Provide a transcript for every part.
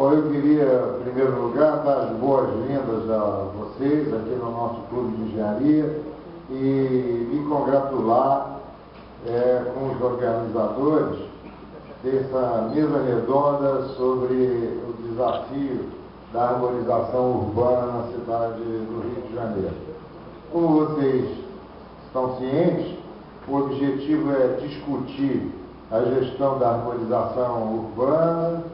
Bom, eu queria, em primeiro lugar, dar as boas-vindas a vocês aqui no nosso Clube de Engenharia e me congratular com os organizadores dessa mesa redonda sobre o desafio da arborização urbana na cidade do Rio de Janeiro. Como vocês estão cientes, o objetivo é discutir a gestão da arborização urbana,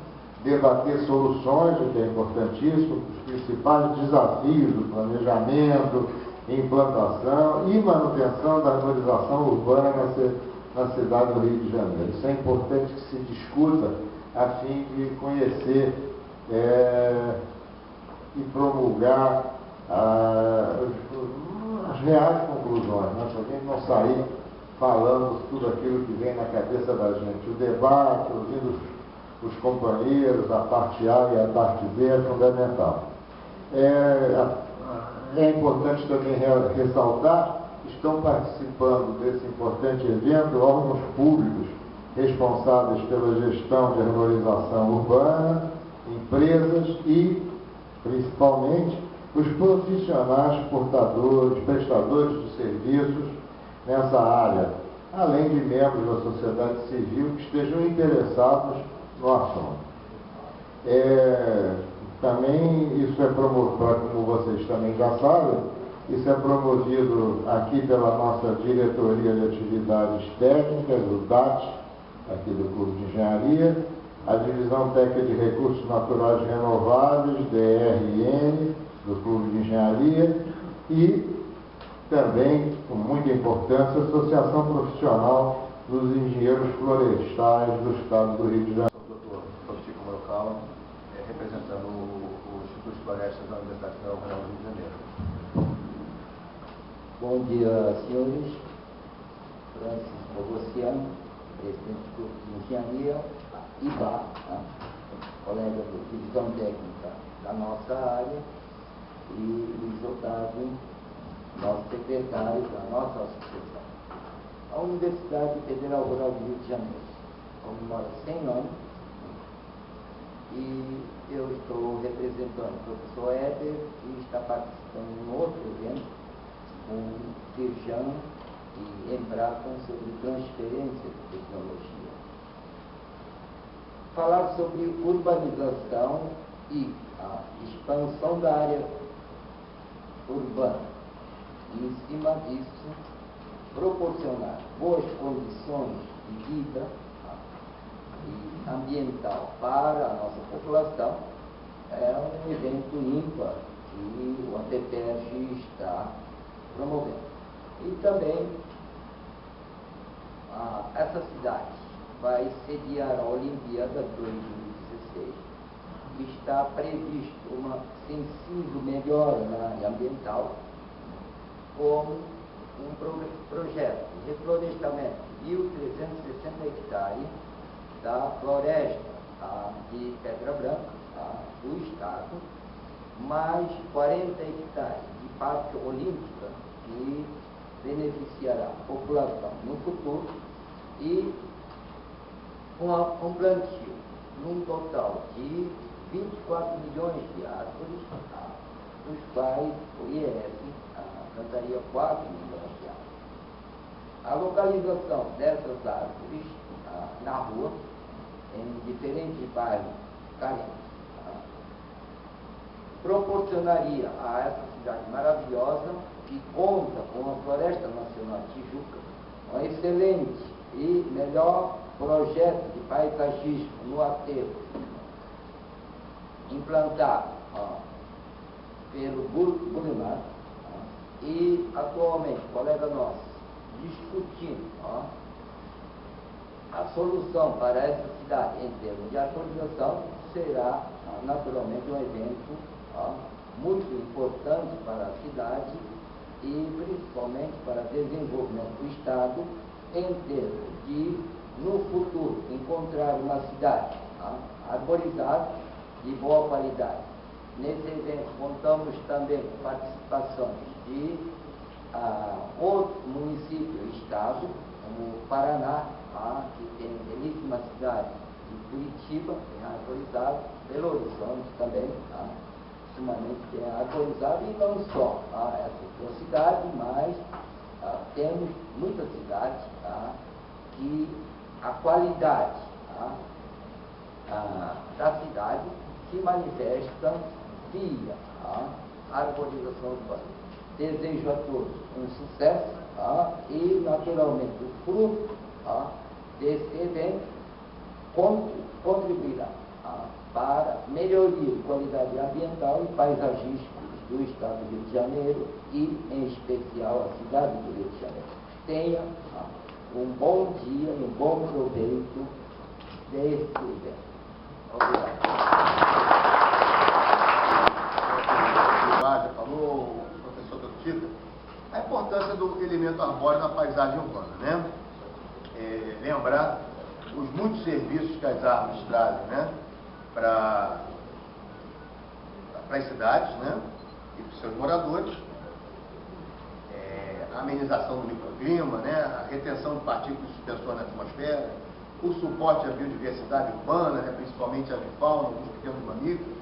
debater soluções, o que é importantíssimo, os principais desafios do planejamento, implantação e manutenção da arborização urbana na cidade do Rio de Janeiro. Isso é importante que se discuta a fim de conhecer e promulgar as reais conclusões, né? Para a gente não sair falando tudo aquilo que vem na cabeça da gente. O debate, ouvindo os companheiros, a parte A e a parte B é fundamental. É importante também ressaltar que estão participando desse importante evento órgãos públicos responsáveis pela gestão de arborização urbana, empresas e, principalmente, os profissionais portadores, prestadores de serviços nessa área, além de membros da sociedade civil que estejam interessados no assunto. Também isso é promovido, como vocês também já sabem, isso é promovido aqui pela nossa Diretoria de Atividades Técnicas, o DAT, aqui do Clube de Engenharia, a Divisão Técnica de Recursos Naturais Renováveis, DRN, do Clube de Engenharia, e também, com muita importância, a Associação Profissional dos Engenheiros Florestais do Estado do Rio de Janeiro. Sou Chico Murokawa, representando o Instituto de Florestas da Universidade Federal do Rio de Janeiro. Bom dia, senhores. Francisco Bogossiano, presidente do Clube de Engenharia, IBA, colega da Divisão Técnica da nossa área, e Luiz Otávio, nosso secretário da nossa associação. A Universidade Federal Rural do Rio de Janeiro comemora 100 anos e eu estou representando o professor Éder, que está participando de um outro evento com Firjan e Embrapa sobre transferência de tecnologia. Falar sobre urbanização e a expansão da área urbana. E, em cima disso, proporcionar boas condições de vida e ambiental para a nossa população é um evento ímpar que o APPERJ está promovendo. E também essa cidade vai sediar a Olimpíada 2016 e está previsto uma sensível melhora na área ambiental, como um projeto de reflorestamento de 1.360 hectares da floresta de Pedra Branca, do Estado, mais 40 hectares de Parque Olímpica, que beneficiará a população no futuro, e um plantio num total de 24 milhões de árvores, dos quais o IES plantaria 4 milhões de árvores. A localização dessas árvores na rua, em diferentes bairros carentes, proporcionaria a essa cidade maravilhosa, que conta com a Floresta Nacional Tijuca, um excelente e melhor projeto de paisagismo no aterro, implantado pelo Bulimar, e atualmente, colega nosso, discutindo a solução para essa cidade em termos de arborização, será naturalmente um evento muito importante para a cidade e principalmente para o desenvolvimento do Estado, em termos de, no futuro, encontrar uma cidade arborizada de boa qualidade. Nesse evento contamos também com participações de outros municípios e estados, como o Paraná, que tem uma belíssima cidade de Curitiba tem arborizado, Belo Horizonte também, tá? Sumamente tem arborizado, e não só essas duas cidades, mas temos muitas cidades, tá? Que a qualidade, tá? Da cidade se manifesta via arborização urbana. Desejo a todos um sucesso, e naturalmente o fruto desse evento contribuirá para melhoria de qualidade ambiental e paisagística do Estado do Rio de Janeiro e, em especial, a cidade do Rio de Janeiro. Tenha um bom dia e um bom proveito desse evento. Obrigado. Já falou, o professor Tito, a importância do elemento arbóreo na paisagem urbana, né? Lembrar os muitos serviços que as árvores trazem, né? Para as cidades, né? E para os seus moradores, a amenização do microclima, né? A retenção de partículas de suspensão na atmosfera, o suporte à biodiversidade urbana, né? Principalmente à avifauna, alguns pequenos mamíferos,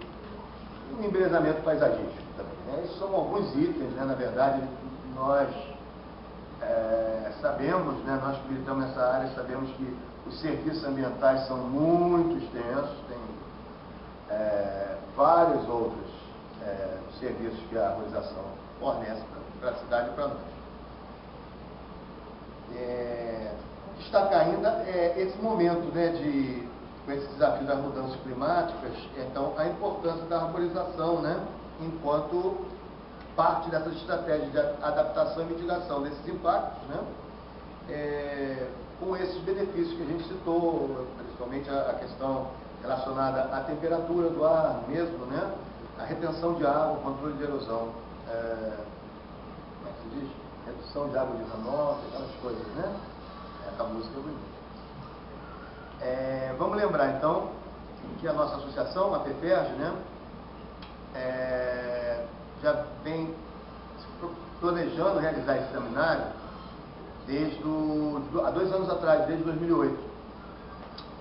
e o embelezamento paisagístico também, né? Esses são alguns itens, né? Na verdade, nós sabemos, né? Nós que militamos nessa área, sabemos que os serviços ambientais são muito extensos, tem vários outros serviços que a arborização fornece para a cidade e para nós. Destacar ainda esse momento, né, com esse desafio das mudanças climáticas, então a importância da arborização, né, enquanto parte dessas estratégias de adaptação e mitigação desses impactos, né, com esses benefícios que a gente citou, principalmente a questão relacionada à temperatura do ar mesmo, né, a retenção de água, controle de erosão, como é que se diz? Redução de água de runoff, aquelas coisas, né? Essa música é bonita. Vamos lembrar, então, que a nossa associação, a PEFERJ, né, já vem planejando realizar esse seminário há 2 anos atrás, desde 2008.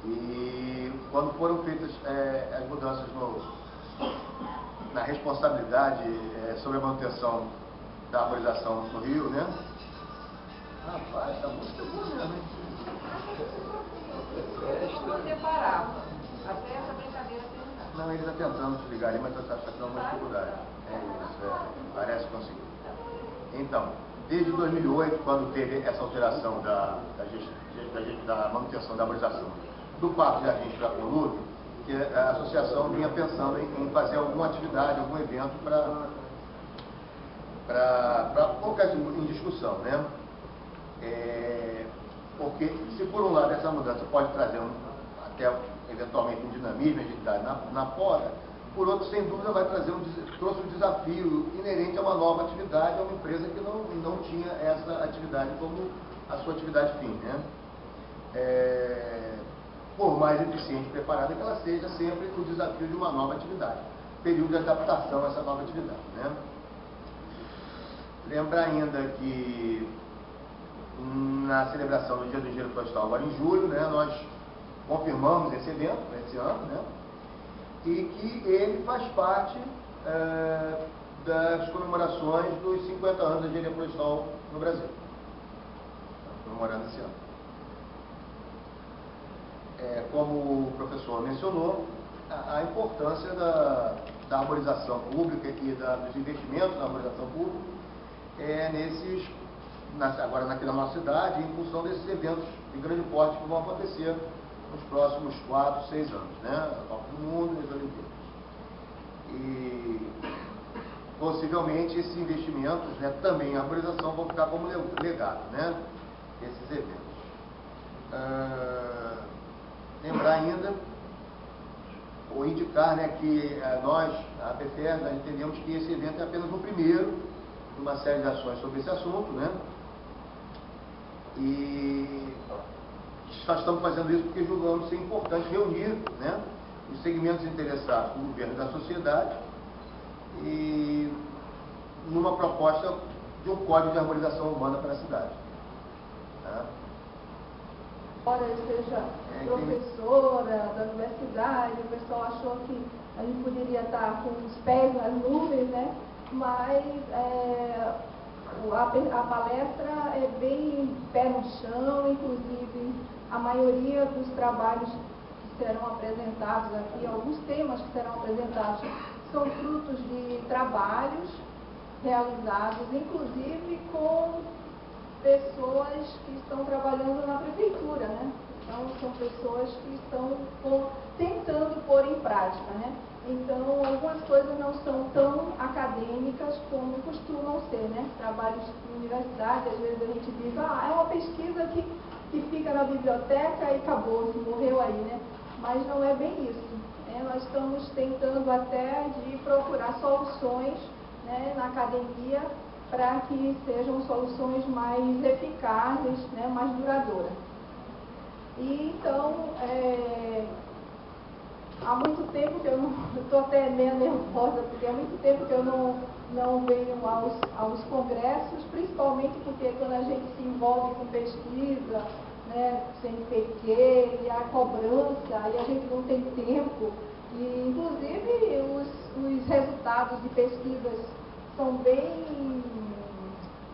E quando foram feitas as mudanças na responsabilidade sobre a manutenção da arborização no Rio, né? Rapaz, essa música é boa mesmo, hein? Você parava até essa brincadeira terminar. Não, ele está tentando desligar ali, mas está achando uma dificuldade. Parece conseguir. Então, desde 2008, quando teve essa alteração da manutenção da arborização do Parque Jardim Conluve, que a associação vinha pensando em fazer alguma atividade, algum evento para colocar isso em discussão, né? Porque se por um lado essa mudança pode trazer até eventualmente um dinamismo, agilidade na poda, por outro, sem dúvida, trouxe um desafio inerente a uma nova atividade, a uma empresa que não tinha essa atividade como a sua atividade fim, né? Por mais eficiente e preparada que ela seja, sempre o desafio de uma nova atividade, período de adaptação a essa nova atividade, né? Lembrar ainda que na celebração do Dia do Engenheiro Florestal, agora em julho, né, nós confirmamos esse evento para esse ano, né, e que ele faz parte das comemorações dos 50 anos da Engenharia Florestal no Brasil. Estamos comemorando esse ano. Como o professor mencionou, a importância da arborização pública e dos investimentos na arborização pública agora aqui na nossa cidade, em função desses eventos de grande porte que vão acontecer nos próximos 4, 6 anos, né? A Copa do Mundo e as Olimpíadas. E possivelmente esses investimentos, né, também em arborização, vão ficar como legado, né, desses eventos. Lembrar ainda, ou indicar, né, que nós, a PEFERJ, nós entendemos que esse evento é apenas o primeiro de uma série de ações sobre esse assunto, né? E nós estamos fazendo isso porque julgamos ser importante reunir, né, os segmentos interessados do governo e da sociedade e numa proposta de um código de arborização urbana para a cidade. Tá? Embora eu seja professora da o pessoal achou que a gente poderia estar com os pés nas nuvens, né? Mas a palestra é bem pé no chão, inclusive a maioria dos trabalhos que serão apresentados aqui, alguns temas que serão apresentados, são frutos de trabalhos realizados, inclusive com pessoas que estão trabalhando na prefeitura, né? Então, são pessoas que estão tentando pôr em prática, né? Então, algumas coisas não são tão acadêmicas como costumam ser, né? Trabalhos de universidade, às vezes a gente diz, é uma pesquisa que fica na biblioteca e acabou, morreu aí, né? Mas não é bem isso, né? Nós estamos tentando até de procurar soluções, né, na academia para que sejam soluções mais eficazes, né, mais duradouras. E então, há muito tempo que eu não, estou até meio nervosa, porque há muito tempo que eu não venho aos congressos, principalmente porque quando a gente se envolve com pesquisa, né, CNPq, e a cobrança, e a gente não tem tempo, e inclusive os resultados de pesquisas são bem,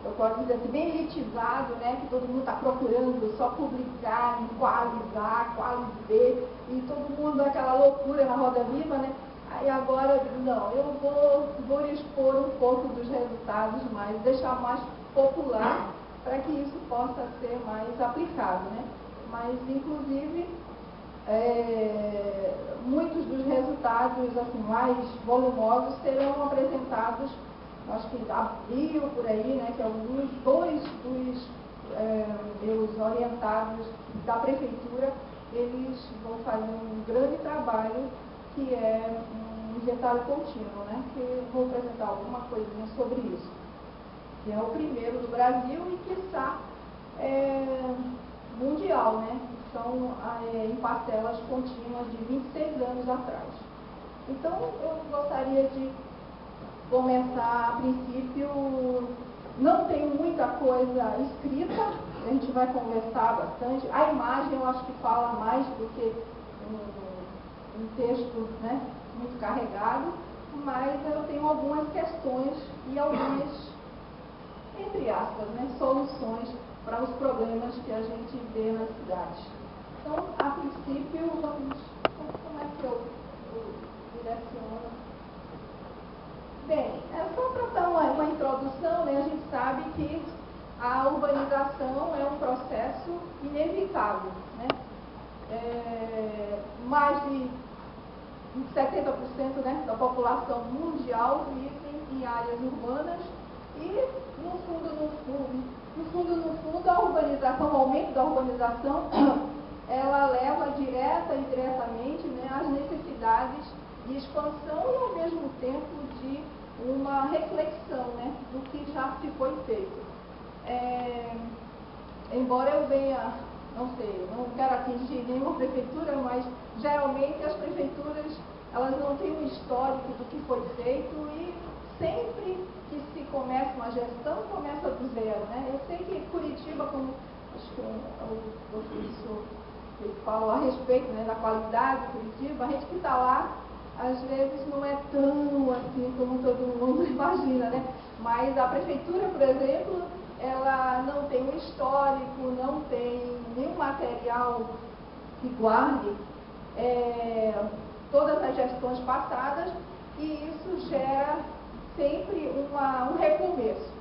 eu posso dizer assim, bem elitizados, né, que todo mundo está procurando só publicar, qualizar, quali-B, e todo mundo aquela loucura na roda viva, né? Aí agora eu digo, não, eu vou expor um pouco dos resultados, mas deixar mais popular para que isso possa ser mais aplicado, né? Mas, inclusive, muitos dos resultados assim, mais volumosos serão apresentados, acho que em abril, por aí, né, que dois dos meus orientados da prefeitura, eles vão fazer um grande trabalho que é um inventário contínuo, né, que eu vou apresentar alguma coisinha sobre isso, que é o primeiro do Brasil e, quiçá, mundial, né, são em parcelas contínuas de 26 anos atrás. Então, eu gostaria de começar, a princípio, não tem muita coisa escrita, a gente vai conversar bastante. A imagem eu acho que fala mais do que um texto, né, muito carregado, mas eu tenho algumas questões e algumas, entre aspas, né, soluções para os problemas que a gente vê nas cidades. Então, a princípio, como é que eu direciono? Bem, só para dar uma introdução, né, a gente sabe que a urbanização é um processo inevitável, né? Mais de 70%, né, da população mundial vive em áreas urbanas e, no fundo, a urbanização, o aumento da urbanização, ela leva direta e indiretamente, né, às necessidades de expansão e, ao mesmo tempo, de uma reflexão, né, do que já se foi feito. Embora eu venha, não sei, não quero atingir nenhuma prefeitura, mas geralmente as prefeituras, elas não têm um histórico do que foi feito e sempre que se começa uma gestão, começa do zero, né? Eu sei que Curitiba, como acho que o professor falou a respeito, né, da qualidade de Curitiba, a gente que está lá, às vezes não é tão assim como todo mundo imagina, né? Mas a prefeitura, por exemplo, ela não tem um histórico, não tem nenhum material que guarde todas as gestões passadas, e isso gera sempre um recomeço.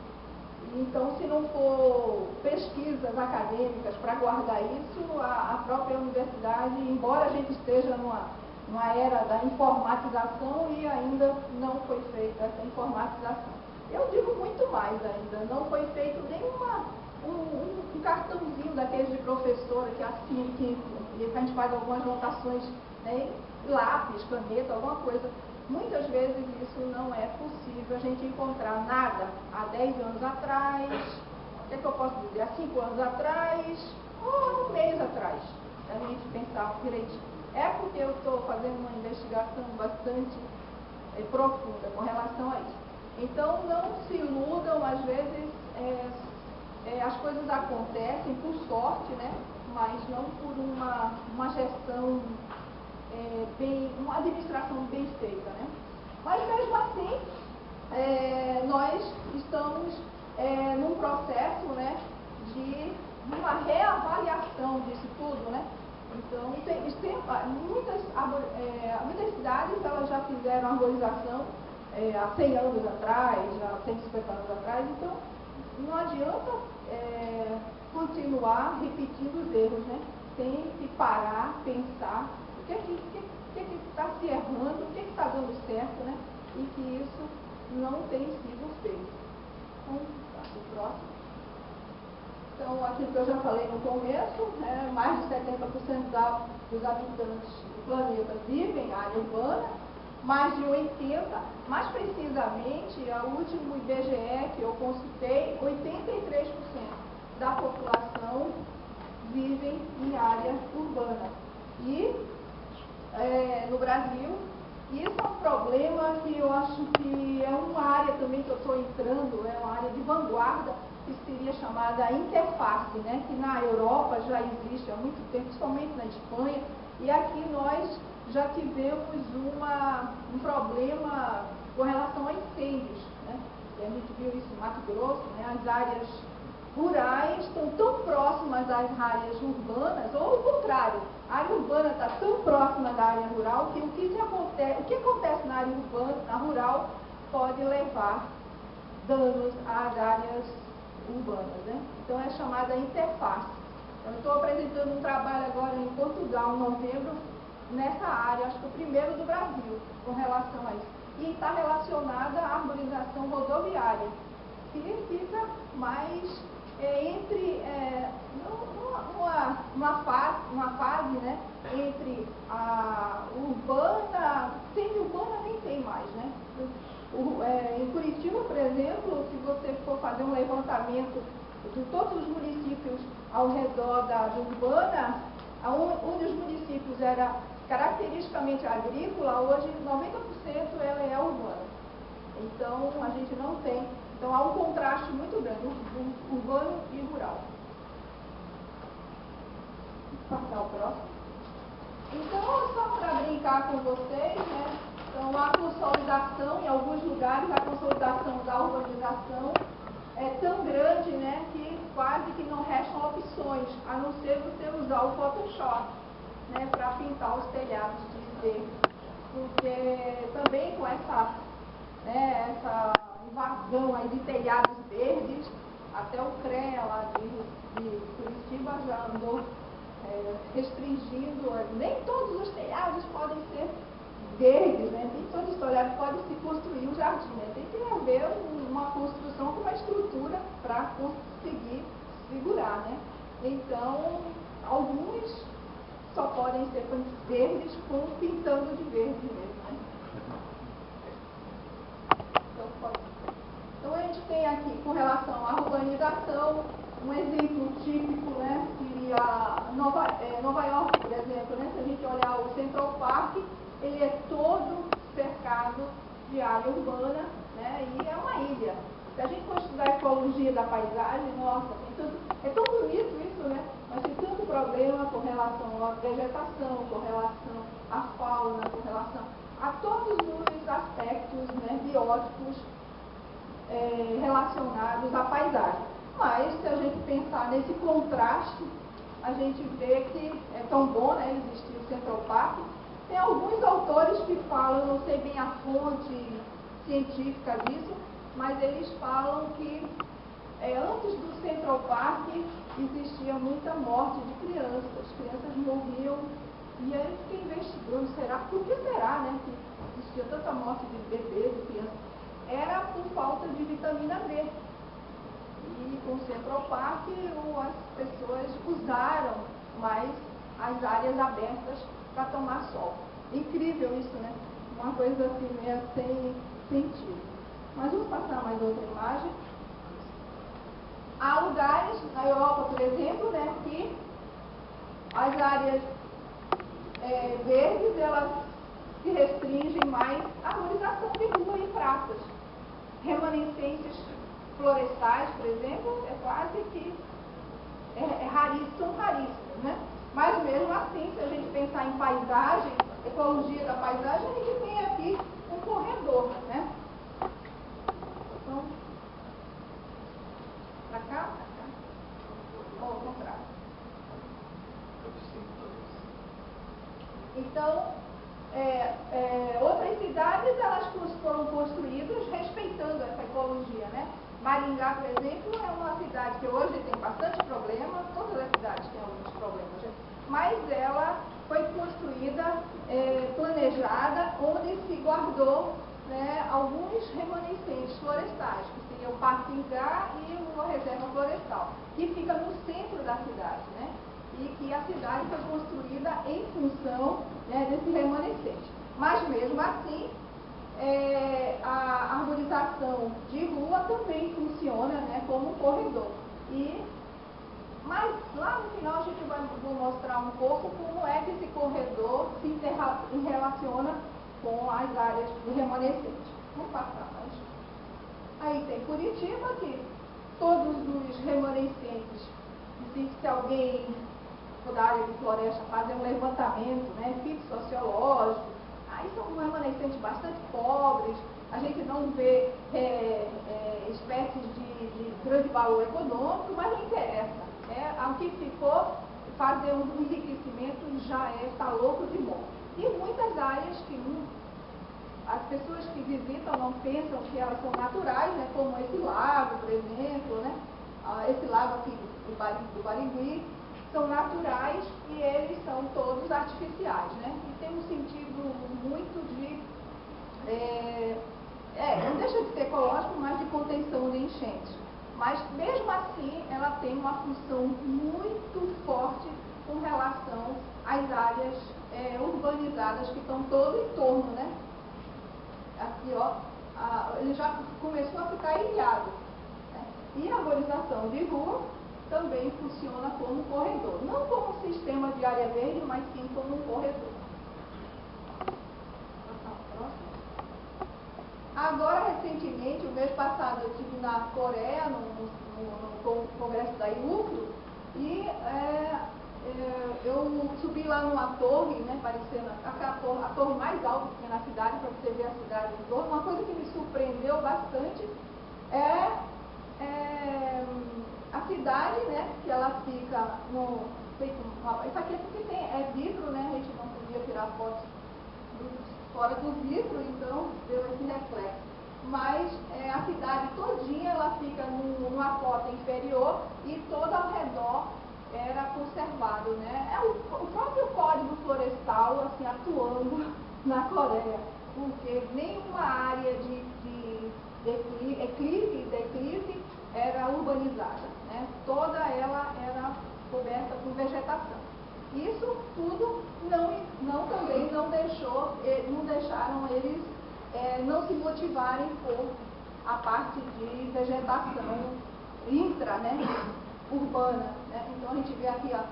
Então, se não for pesquisas acadêmicas para guardar isso, a própria universidade, embora a gente esteja numa era da informatização, e ainda não foi feita essa informatização. Eu digo muito mais ainda, não foi feito nem um cartãozinho daqueles de professora que assina, que a gente faz algumas anotações, né, lápis, caneta, alguma coisa. Muitas vezes isso não é possível a gente encontrar nada há 10 anos atrás, o que é que eu posso dizer, há 5 anos atrás, ou um mês atrás, a gente pensar direitinho. É porque eu estou fazendo uma investigação bastante profunda com relação a isso. Então, não se iludam, às vezes as coisas acontecem por sorte, né? Mas não por uma gestão uma administração bem feita, né? Mas mesmo assim, nós estamos num processo, né, de uma reavaliação disso tudo, né? Então, muitas cidades elas já fizeram arborização há 100 anos atrás, há 150 anos atrás, então não adianta continuar repetindo os erros, né? Tem que parar, pensar o que está se errando, o que está dando certo, né? E que isso não tem sido feito. Então, o próximo. Então, aquilo que eu já falei no começo, né, mais de 70% dos habitantes do planeta vivem em área urbana, mais de 80%, mais precisamente, o último IBGE que eu consultei, 83% da população vivem em área urbana. E no Brasil, isso é um problema que eu acho que é uma área também que eu estou entrando, é uma área de vanguarda, que seria chamada interface, né? Que na Europa já existe há muito tempo, principalmente na Espanha, e aqui nós já tivemos um problema com relação a incêndios, né? E a gente viu isso em Mato Grosso, né? As áreas rurais estão tão próximas das áreas urbanas, ou o contrário, a área urbana está tão próxima da área rural que o que acontece na área urbana, na rural, pode levar danos às áreas urbanas, né? Então é chamada interface. Eu estou apresentando um trabalho agora em Portugal, em novembro, nessa área, acho que o primeiro do Brasil, com relação a isso. E está relacionada à arborização rodoviária, que fica mais entre uma fase, né, entre a urbana, semi-urbana nem tem mais, né? Em Curitiba, por exemplo, se você for fazer um levantamento de todos os municípios ao redor da urbana, onde os municípios era caracteristicamente agrícola, hoje 90% ela é urbana. Então, a gente não tem. Então, há um contraste muito grande, urbano e rural. Vou passar o próximo. Então, só para brincar com vocês, né? Então, a consolidação, em alguns lugares, a consolidação da urbanização é tão grande, né, que quase que não restam opções, a não ser você usar o Photoshop, né, para pintar os telhados de verde. Porque também com essa invasão aí de telhados verdes, até o CREA lá de Curitiba já andou restringindo, nem todos os telhados podem ser verdes, né? Nem todos os telhados podem se construir um jardim, né? Tem que haver uma construção com uma estrutura para conseguir segurar, né? Então, alguns só podem ser verdes pintando de verde mesmo, né? Então, a gente tem aqui, com relação à urbanização, um exemplo típico, né, seria Nova York, por exemplo, né? Se a gente olhar o Central Park, ele é todo cercado de área urbana, né, e é uma ilha. Se a gente for estudar a ecologia da paisagem, nossa, é tão bonito isso, né? Mas tem tanto problema com relação à vegetação, com relação à fauna, com relação a todos os aspectos, né, bióticos relacionados à paisagem. Mas, se a gente pensar nesse contraste, a gente vê que é tão bom, né, existir o Central Park. Tem alguns autores que falam, não sei bem a fonte científica disso, mas eles falam que antes do Central Park existia muita morte de crianças. As crianças morriam e aí eu fiquei investigando, por que será, né, que existia tanta morte de bebês, de crianças? Era por falta de vitamina D. E com o Central Park as pessoas usaram mais as áreas abertas para tomar sol. Incrível isso, né? Uma coisa assim meio sem sentido. Mas vamos passar mais outra imagem. Há lugares, na Europa, por exemplo, né, que as áreas verdes, elas se restringem mais à arborização de rua e praças. Remanescências florestais, por exemplo, é quase que são raríssimas, né? Mas mesmo assim, se a gente pensar em paisagem, ecologia da paisagem, a gente tem aqui um corredor, né? Então, para cá, ou ao contrário. Então, outras cidades, elas foram construídas respeitando essa ecologia, né? Maringá, por exemplo, é uma cidade que hoje tem bastante problema, todas as cidades têm alguns problemas, né? Mas ela foi construída, planejada, onde se guardou, né, alguns remanescentes florestais, que seria o Parque Ingá e uma reserva florestal, que fica no centro da cidade, né? E que a cidade foi construída em função, né, desse remanescente. Mas mesmo assim, a arborização de rua também funciona, né, como um corredor. Mas lá no final a gente vou mostrar um pouco como é que esse corredor se relaciona com as áreas de remanescente. Vamos passar, mas... Aí tem Curitiba, que todos os remanescentes, se alguém for da área de floresta fazer um levantamento, né, fitossociológico, aí são remanescentes bastante pobres, a gente não vê espécies de grande valor econômico, mas não interessa. O que ficou, fazer um enriquecimento já está louco de bom. E muitas áreas que as pessoas que visitam não pensam que elas são naturais, né, como esse lago, por exemplo, né, esse lago aqui do Barigui, são naturais e eles são todos artificiais, né? E tem um sentido muito de... não deixa de ser ecológico, mas de contenção de enchentes. Mas, mesmo assim, ela tem uma função muito forte com relação às áreas urbanizadas que estão todo em torno, né? Aqui, ó, ele já começou a ficar ilhado, né? E a arborização de rua também funciona como corredor. Não como um sistema de área verde, mas sim como um corredor. Agora, recentemente, o mês passado, eu estive na Coreia, no congresso da IUCRO, e eu subi lá numa torre, né, parecendo a torre mais alta que tinha na cidade, para você ver a cidade em torno. Uma coisa que me surpreendeu bastante é a cidade, né, que ela fica isso aqui é vidro, né, a gente não podia tirar fotos fora do vidro, então deu esse reflexo. Mas a cidade todinha, ela fica numa cota inferior e todo ao redor era conservado, né? É o próprio Código Florestal, assim, atuando na Coreia, porque nenhuma área de declive era urbanizada, né? Toda ela era coberta por vegetação. Isso tudo também não deixaram eles não se motivarem por a parte de vegetação intra, né, urbana, né? Então a gente vê aqui a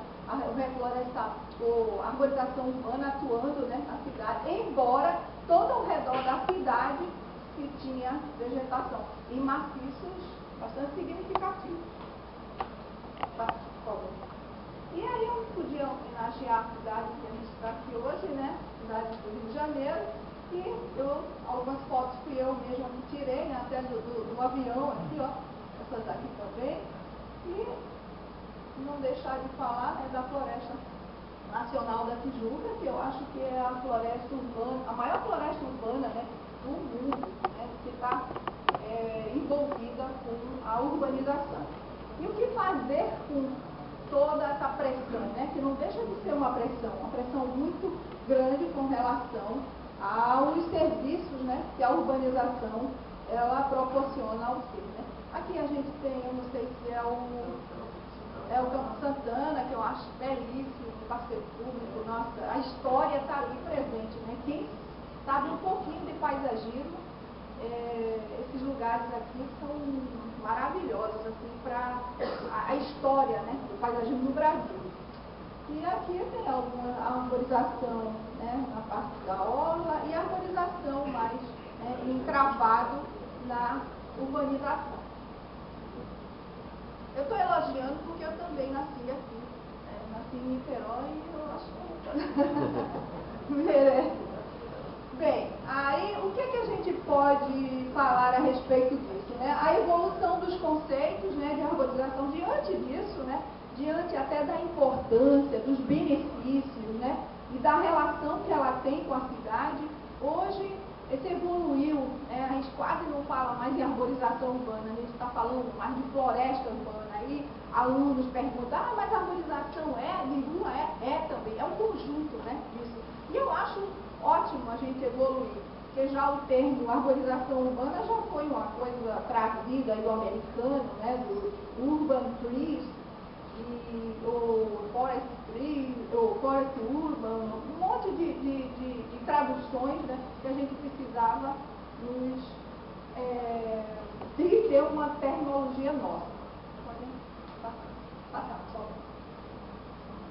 arborização urbana atuando, né, na cidade, embora todo ao redor da cidade se tinha vegetação e maciços bastante significativos. Por favor. E aí eu podia homenagear a cidade que a gente está aqui hoje, né? Cidade do Rio de Janeiro. E algumas fotos que eu mesma tirei, né? Até do avião aqui, ó. Essas aqui também. E não deixar de falar, né, da Floresta Nacional da Tijuca, que eu acho que é a floresta urbana, a maior floresta urbana, né, do mundo, né? Que está envolvida com a urbanização. E o que fazer com toda essa pressão, né, que não deixa de ser uma pressão muito grande com relação aos serviços, né, que a urbanização ela proporciona ao ser, né. Aqui a gente tem, eu não sei se é o Campo Santana, que eu acho belíssimo, o passeio público, nossa, a história está ali presente, né. Quem sabe um pouquinho de paisagismo, esses lugares aqui são maravilhosos, assim, para a história, né, do paisagismo no Brasil. E aqui tem a arborização, né, na parte da orla e a arborização mais encravado na urbanização. Eu estou elogiando porque eu também nasci aqui, nasci em Niterói e eu acho que merece. pode falar a respeito disso, né? A evolução dos conceitos, né, de arborização diante disso, né, diante até da importância, dos benefícios, né, e da relação que ela tem com a cidade. Hoje, esse evoluiu, né, a gente quase não fala mais em arborização urbana, a gente está falando mais de floresta urbana. Aí alunos perguntam, mas a arborização de rua é também, é um conjunto, né, disso. E eu acho ótimo a gente evoluir, porque já o termo arborização urbana já foi uma coisa trazida do americano, né, do urban trees, o forest trees, o forest urban, um monte de traduções, né, que a gente precisava de ter uma terminologia nossa.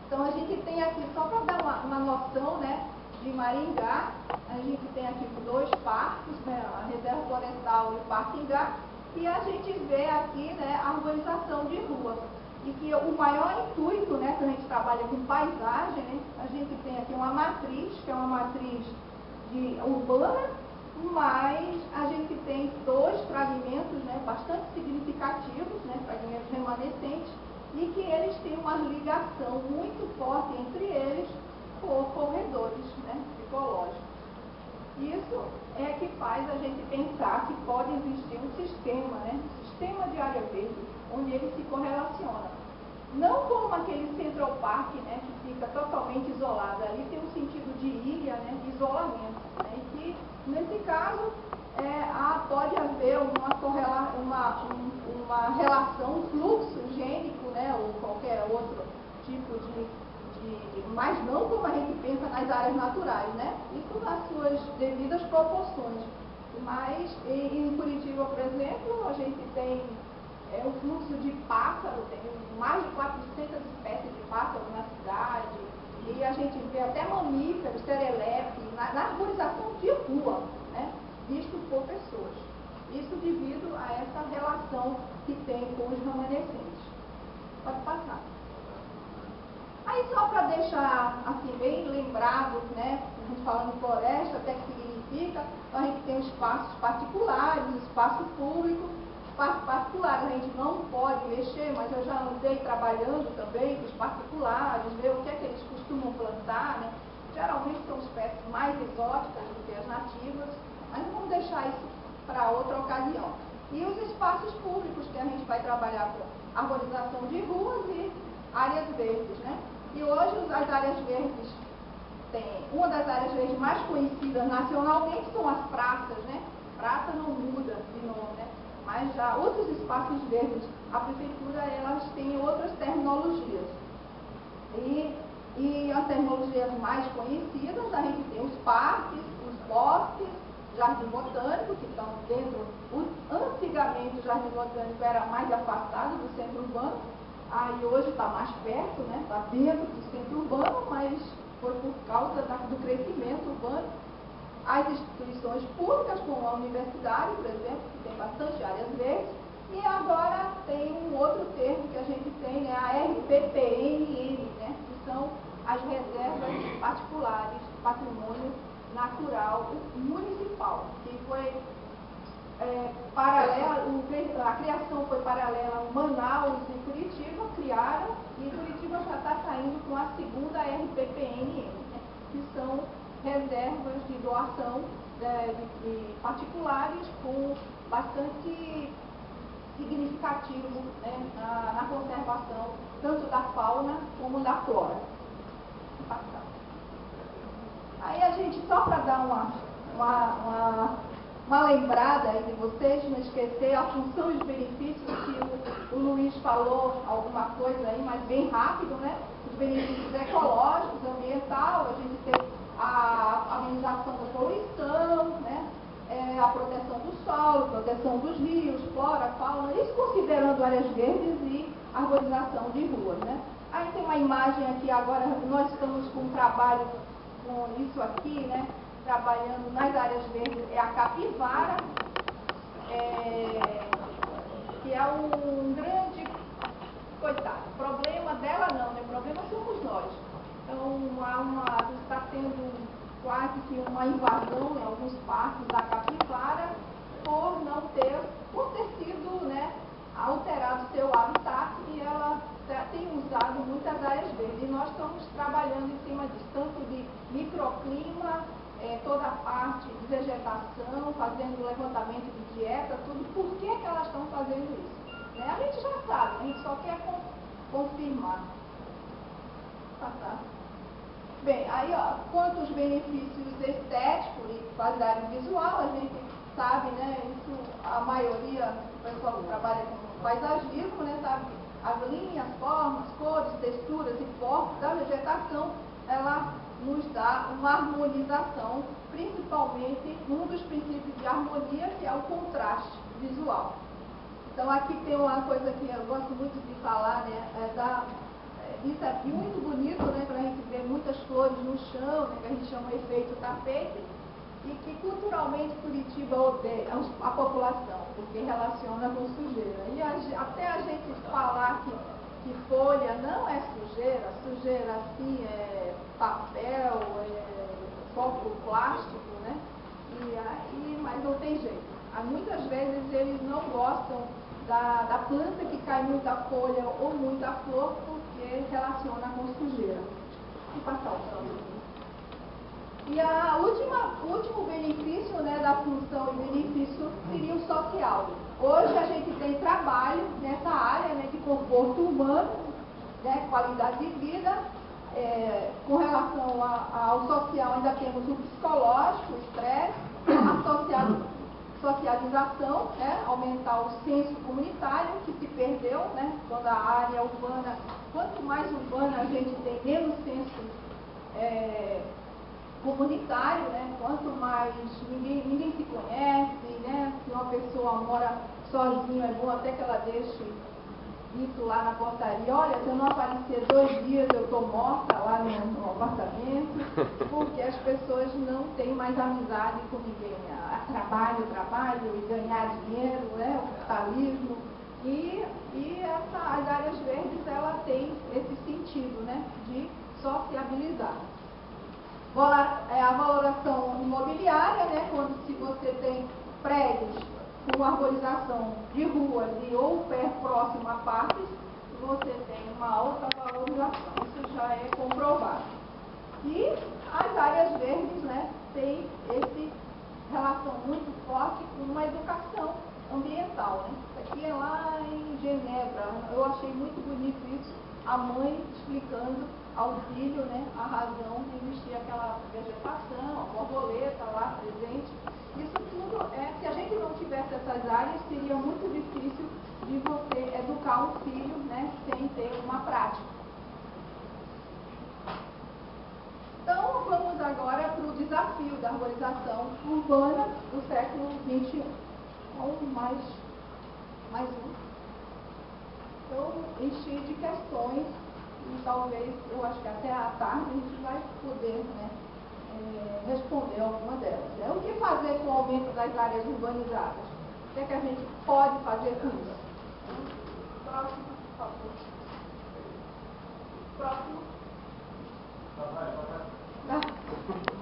Então a gente tem aqui, só para dar uma noção, né, de Maringá, a gente tem aqui 2 parques, né, a Reserva Florestal e o Parque Ingá, e a gente vê aqui, né, a arborização de rua. E que o maior intuito, né, que a gente trabalha com paisagem, né, a gente tem aqui uma matriz, que é uma matriz urbana, mas a gente tem 2 fragmentos, né, bastante significativos, né, fragmentos remanescentes, e que eles têm uma ligação muito forte entre eles por corredores, né, ecológicos. Isso é que faz a gente pensar que pode existir um sistema, né, um sistema de área verde, onde eles se correlacionam. Não como aquele Central Park, né, que fica totalmente isolado. Ali tem um sentido de ilha, né, de isolamento. Né, e que, nesse caso, pode haver uma relação, um fluxo gênico, né, ou qualquer outro tipo mas não como a gente pensa nas áreas naturais, né? Isso nas suas devidas proporções. Mas em Curitiba, por exemplo, a gente tem o fluxo de pássaro, tem mais de 400 espécies de pássaro na cidade, e a gente vê até mamíferos, serelepe, na arborização de rua, né? Visto por pessoas. Isso devido a essa relação que tem com os remanescentes. Pode passar. Aí só para deixar assim bem lembrado, né, a gente falando em floresta, até que significa, então a gente tem os espaços particulares, o espaço público. Espaço particular a gente não pode mexer, mas eu já andei trabalhando também com os particulares, ver o que é que eles costumam plantar, né? Geralmente são espécies mais exóticas do que as nativas, mas vamos deixar isso para outra ocasião. E os espaços públicos, que a gente vai trabalhar com arborização de ruas e áreas verdes, né? E hoje as áreas verdes, uma das áreas verdes mais conhecidas nacionalmente são as praças, né? Praça não muda de nome, né? Mas já outros espaços verdes, a prefeitura, elas têm outras terminologias. E as terminologias mais conhecidas, a gente tem os parques, os bosques, jardim botânico, que estão dentro. Antigamente o jardim botânico era mais afastado do centro urbano, aí hoje está mais perto, né? Está dentro do centro urbano, mas foi por causa do crescimento urbano. As instituições públicas, como a universidade, por exemplo, que tem bastante áreas verdes, e agora tem um outro termo que a gente tem, né, a RPPNN, né, que são as reservas particulares de patrimônio natural municipal, que foi paralela, a criação foi paralela a Manaus e Curitiba, criaram, e Curitiba já está saindo com a segunda RPPNN, né, que são reservas de doação de particulares com bastante significativo, né, na conservação tanto da fauna como da flora. Aí a gente, só para dar uma lembrada aí de vocês, não esquecer a função e os benefícios que o Luiz falou, alguma coisa aí, mas bem rápido, né? Os benefícios ecológicos, ambiental, a gente tem a amenização da poluição, né? A proteção do solo, proteção dos rios, flora, fauna, isso considerando áreas verdes e arborização de ruas, né? Aí tem uma imagem aqui agora, nós estamos com um trabalho com isso aqui, né? Trabalhando nas áreas verdes, é a capivara, que é um grande, coitado, problema dela não, né? O problema somos nós. Então, está tendo quase que uma invasão em alguns parques da capivara por ter sido, né, alterado seu habitat, e ela tem usado muitas áreas verdes. E nós estamos trabalhando em cima disso, tanto de microclima, toda a parte de vegetação, fazendo levantamento de dieta, tudo. Por que elas estão fazendo isso? Né? A gente já sabe, a gente só quer confirmar. Bem, aí, ó, quanto aos benefícios estéticos e qualidade visual, a gente sabe, né, isso, a maioria do pessoal que trabalha com paisagismo, né, sabe que as linhas, formas, cores, texturas e portes da vegetação, ela nos dá uma harmonização, principalmente um dos princípios de harmonia, que é o contraste visual. Então, aqui tem uma coisa que eu gosto muito de falar, né, isso é muito bonito, né, para a gente ver muitas flores no chão, né, que a gente chama de efeito tapete, e que culturalmente Curitiba odeia a população, porque relaciona com sujeira. E até a gente falar que folha não é sujeira, sujeira assim é papel, copo plástico, né? Mas não tem jeito. Muitas vezes eles não gostam da planta que cai muita folha ou muita flor, porque relaciona com sujeira. Vou passar o próximo. E o último benefício, né, da função e benefício seria o social. Hoje a gente tem trabalho nessa área, né, de conforto humano, né, qualidade de vida. Com relação ao social, ainda temos o psicológico, o estresse, a socialização, né, aumentar o senso comunitário, que se perdeu, né, quando a área urbana, quanto mais urbana a gente tem, menos senso comunitário, né? Quanto mais ninguém se conhece, né? Se uma pessoa mora sozinha, é bom até que ela deixe isso lá na portaria. Olha, se eu não aparecer 2 dias, eu estou morta lá no apartamento, porque as pessoas não têm mais amizade com ninguém. Trabalho e ganhar dinheiro, né? O capitalismo. E as áreas verdes, ela tem esse sentido, né? De sociabilizar. A valoração imobiliária, né, quando se você tem prédios com arborização de ruas ou próximo a parques, você tem uma alta valorização. Isso já é comprovado. E as áreas verdes, né, têm essa relação muito forte com uma educação ambiental. Né? Isso aqui é lá em Genebra. Eu achei muito bonito isso. A mãe explicando ao filho, né, a razão de existir aquela vegetação, a borboleta lá presente. Isso tudo se a gente não tivesse essas áreas, seria muito difícil de você educar um filho, né, sem ter uma prática. Então, vamos agora para o desafio da arborização urbana do século XXI. Então, mais um. Eu enchi de questões e talvez, eu acho que até à tarde a gente vai poder, né, responder alguma delas. O que fazer com o aumento das áreas urbanizadas? O que é que a gente pode fazer com isso? Próximo, por favor. Próximo.